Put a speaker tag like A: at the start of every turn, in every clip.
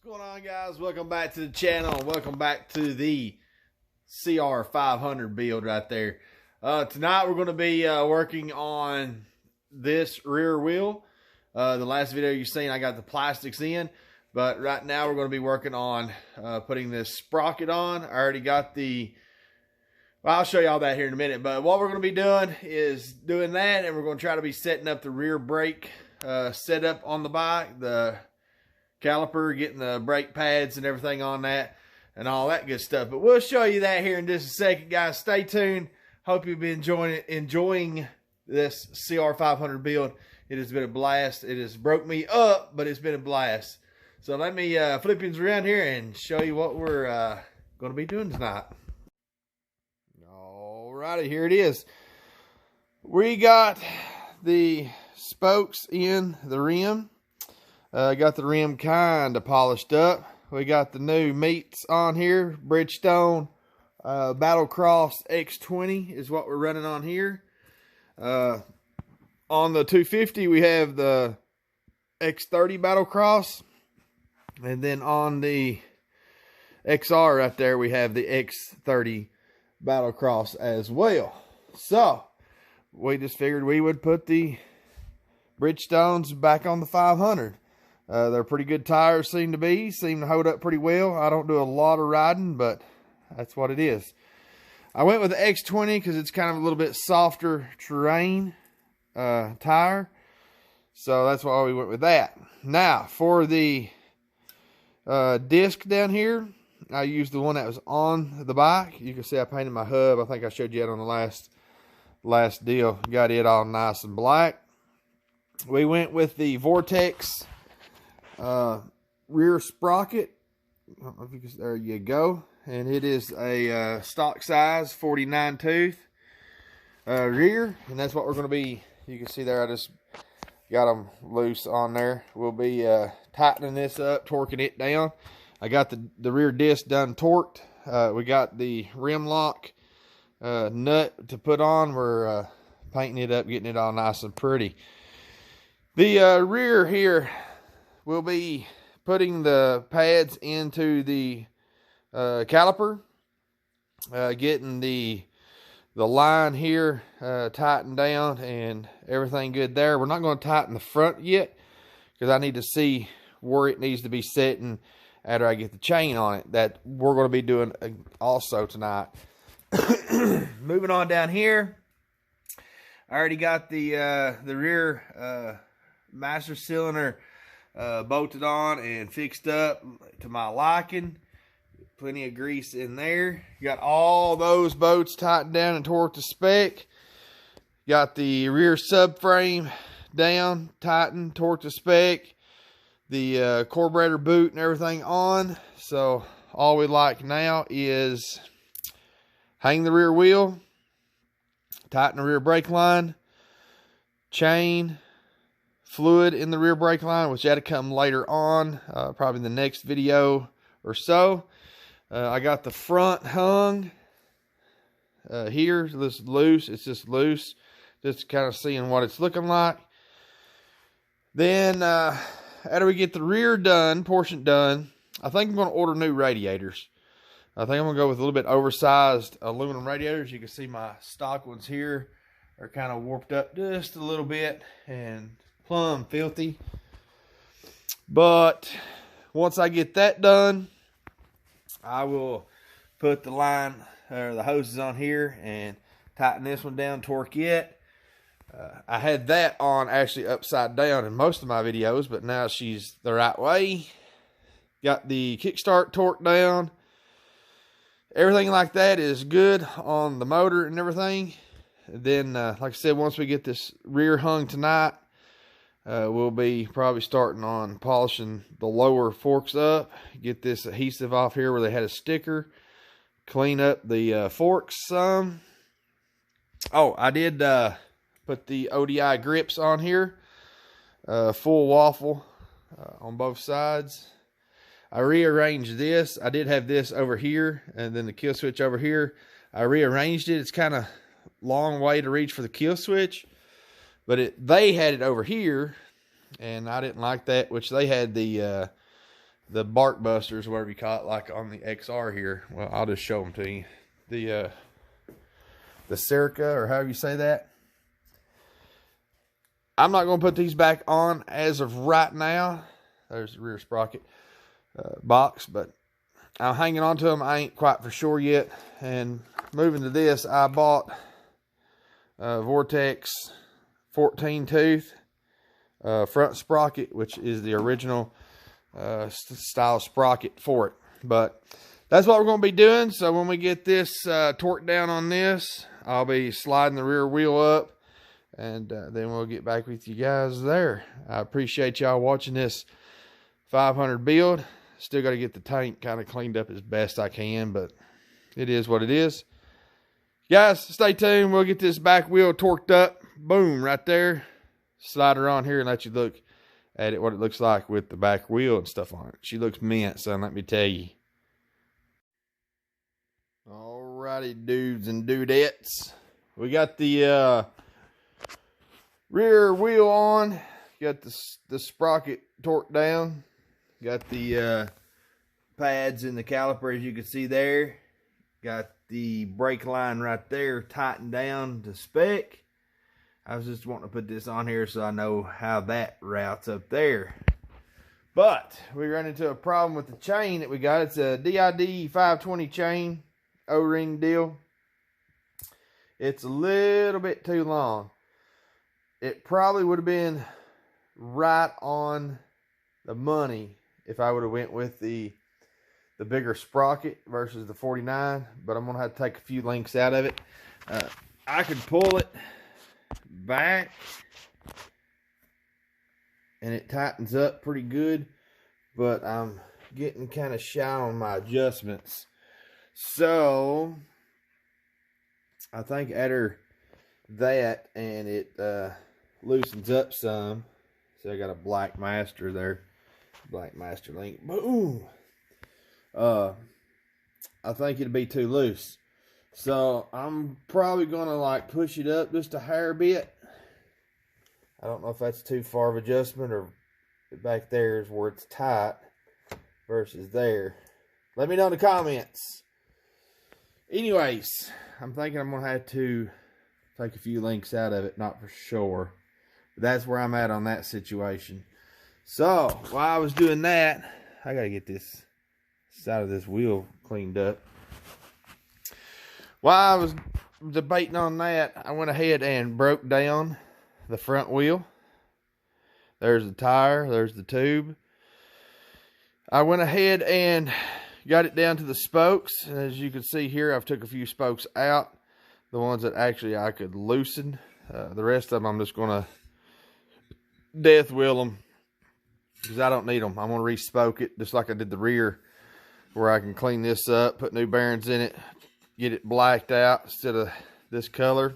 A: What's going on, guys? Welcome back to the channel. Welcome back to the CR500 build right there. Tonight we're going to be working on this rear wheel. The last video you've seen, I got the plastics in, but right now we're going to be working on putting this sprocket on. I already got the, well, I'll show you all that here in a minute, but what we're going to be doing is doing that, and we're going to try to be setting up the rear brake setup on the bike, the caliper, getting the brake pads and everything on that and all that good stuff. But we'll show you that here in just a second, guys. Stay tuned. Hope you've been enjoying this CR500 build. It has been a blast. It has broke me up, but it's been a blast. So let me flip things around here and show you what we're going to be doing tonight. Alrighty, here it is. We got the spokes in the rim. Got the rim kind of polished up. We got the new meats on here. Bridgestone Battlecross X20 is what we're running on here. On the 250 we have the X30 Battlecross. And then on the XR right there we have the X30 Battlecross as well. So we just figured we would put the Bridgestones back on the 500. They're pretty good tires, seem to hold up pretty well. I don't do a lot of riding, but that's what it is. I went with the X20 because it's kind of a little bit softer terrain tire. So that's why we went with that. Now, for the disc down here, I used the one that was on the bike. You can see I painted my hub. I think I showed you that on the last deal. Got it all nice and black. We went with the Vortex rear sprocket. I don't know if you can, there you go. And it is a stock size 49 tooth rear, and that's what we're going to be. You can see there I just got them loose on there. We'll be tightening this up, torquing it down. I got the rear disc done torqued. We got the rim lock nut to put on. We're painting it up, getting it all nice and pretty. The rear here, we'll be putting the pads into the caliper, getting the line here tightened down and everything good there. We're not going to tighten the front yet because I need to see where it needs to be sitting after I get the chain on it. That we're going to be doing also tonight. Moving on down here, I already got the rear master cylinder bolted on and fixed up to my liking. Plenty of grease in there. Got all those bolts tightened down and torqued to spec. Got the rear subframe down, tightened, torqued to spec. The carburetor boot and everything on. So all we like now is hang the rear wheel, tighten the rear brake line, chain, fluid in the rear brake line, which had to come later on, probably the next video or so. I got the front hung here. This is loose. It's just loose. Just kind of seeing what it's looking like. Then after we get the rear portion done, I think I'm going to order new radiators. I think I'm going to go with a little bit oversized aluminum radiators. You can see my stock ones here are kind of warped up just a little bit and plumb filthy. But once I get that done, I will put the line or the hoses on here and tighten this one down, torque it. I had that on actually upside down in most of my videos, but now she's the right way. Got the kickstart torque down. Everything like that is good on the motor and everything. Then, like I said, once we get this rear hung tonight, we'll be probably starting on polishing the lower forks up. Get this adhesive off here where they had a sticker. Clean up the forks some. Oh, I did put the ODI grips on here. Full waffle on both sides. I rearranged this. I did have this over here and then the kill switch over here. I rearranged it. It's kind of long way to reach for the kill switch. But they had it over here, and I didn't like that, which they had the the bark busters, whatever you call it, like on the XR here. Well, I'll just show them to you. The Serica, or however you say that. I'm not going to put these back on as of right now. There's the rear sprocket box, but I'm hanging on to them. I ain't quite for sure yet. And moving to this, I bought a Vortex 14 tooth front sprocket, which is the original style sprocket for it. But that's what we're going to be doing. So when we get this torqued down on this, I'll be sliding the rear wheel up, and then we'll get back with you guys there. I appreciate y'all watching this 500 build. Still got to get the tank kind of cleaned up as best I can, but it is what it is. Guys, stay tuned. We'll get this back wheel torqued up. Boom, right there. Slide her on here and let you look at it, what it looks like with the back wheel and stuff on it. She looks mint, son, let me tell you. Alrighty, dudes and dudettes. We got the rear wheel on. Got the sprocket torqued down. Got the pads in the caliper, as you can see there. Got the brake line right there tightened down to spec. I was just wanting to put this on here so I know how that routes up there. But we ran into a problem with the chain that we got. It's a DID 520 chain, O-ring deal. It's a little bit too long. It probably would have been right on the money if I would have went with the bigger sprocket versus the 49, but I'm going to have to take a few links out of it. I could pull it back and it tightens up pretty good, but I'm getting kind of shy on my adjustments. So I think after that, and it loosens up some. So I got a black master there, black master link. Boom. I think it'd be too loose. So I'm probably gonna like push it up just a hair bit. I don't know if that's too far of adjustment, or back there is where it's tight versus there. Let me know in the comments. Anyways, I'm thinking I'm gonna have to take a few links out of it, not for sure. But that's where I'm at on that situation. So while I was doing that, I gotta get this side of this wheel cleaned up. While I was debating on that, I went ahead and broke down the front wheel. There's the tire, there's the tube. I went ahead and got it down to the spokes. And as you can see here, I've took a few spokes out. The ones that actually I could loosen. The rest of them I'm just going to death wheel them, because I don't need them. I'm going to re-spoke it just like I did the rear, where I can clean this up, put new bearings in it, get it blacked out instead of this color.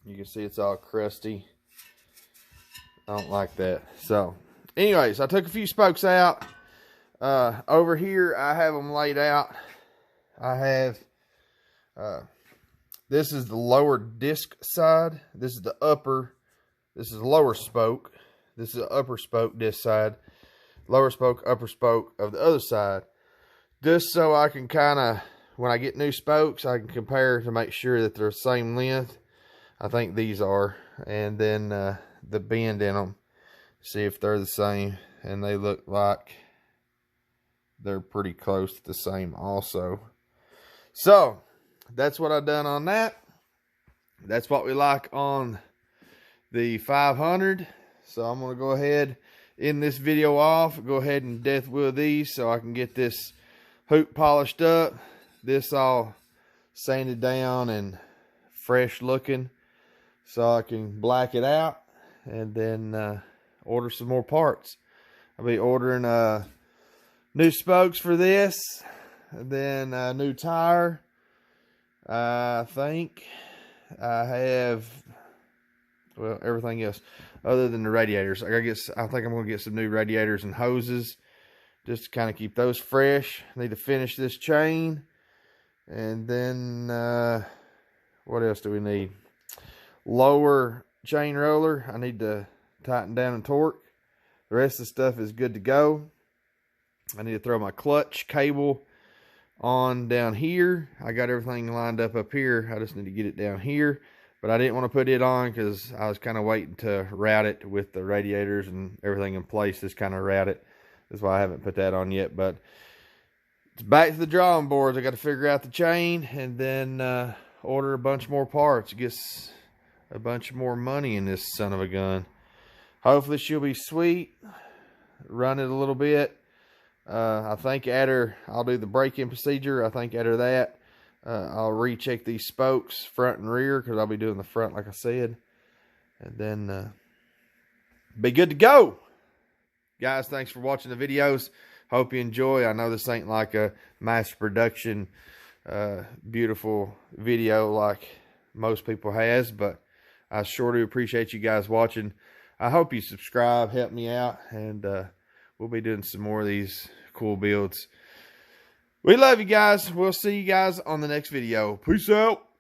A: You can see it's all crusty. I don't like that. So anyways, I took a few spokes out. Over here I have them laid out. I have this is the lower disc side, this is the upper, this is the lower spoke, this is the upper spoke disc side, lower spoke, upper spoke of the other side, just so I can kind of, when I get new spokes, I can compare to make sure that they're the same length. I think these are. And then the bend in them, see if they're the same. And they look like they're pretty close to the same also. So that's what I've done on that. That's what we like on the 500. So I'm going to go ahead, end this video off, go ahead and death wheel these so I can get this hoop polished up, this all sanded down and fresh looking, so I can black it out, and then order some more parts. I'll be ordering new spokes for this, and then a new tire. I think I have, well, everything else other than the radiators. I think I'm gonna get some new radiators and hoses, just to kind of keep those fresh. I need to finish this chain. And then, what else do we need? Lower chain roller. I need to tighten down and torque. The rest of the stuff is good to go. I need to throw my clutch cable on down here. I got everything lined up here. I just need to get it down here. But I didn't want to put it on because I was kind of waiting to route it with the radiators and everything in place. Just kind of route it. That's why I haven't put that on yet. But it's back to the drawing boards. I got to figure out the chain and then order a bunch more parts. Get a bunch more money in this son of a gun. Hopefully she'll be sweet. Run it a little bit. I think after I'll do the break-in procedure, I think after that, I'll recheck these spokes front and rear because I'll be doing the front like I said. And then be good to go. Guys, thanks for watching the videos. Hope you enjoy. I know this ain't like a mass production, beautiful video like most people has, but I sure do appreciate you guys watching. I hope you subscribe, help me out, and we'll be doing some more of these cool builds. We love you guys. We'll see you guys on the next video. Peace out.